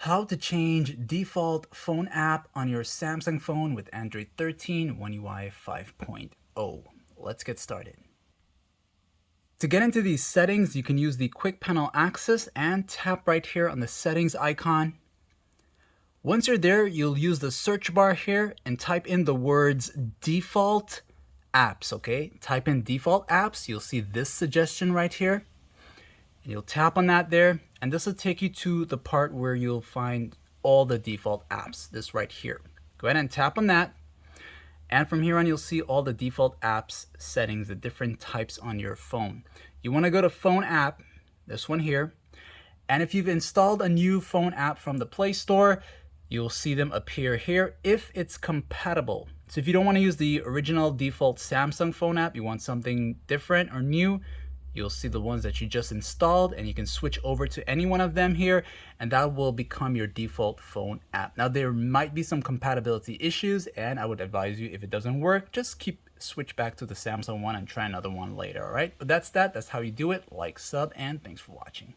How to change default phone app on your Samsung phone with Android 13 One UI 5.0. Let's get started. To get into these settings, you can use the quick panel access and tap right here on the settings icon. Once you're there, you'll use the search bar here and type in the words default apps, okay? Type in default apps, you'll see this suggestion right here. And you'll tap on that there, and this will take you to the part where you'll find all the default apps, this right here. Go ahead and tap on that, and from here on you'll see all the default apps settings, the different types on your phone. You want to go to phone app, this one here, and if you've installed a new phone app from the Play Store, you'll see them appear here if it's compatible. So if you don't want to use the original default Samsung phone app, you want something different or new, you'll see the ones that you just installed, and you can switch over to any one of them here, and that will become your default phone app. Now there might be some compatibility issues, and I would advise you, if it doesn't work, just switch back to the Samsung one and try another one later. All right, but that's how you do it. Like, sub, and thanks for watching.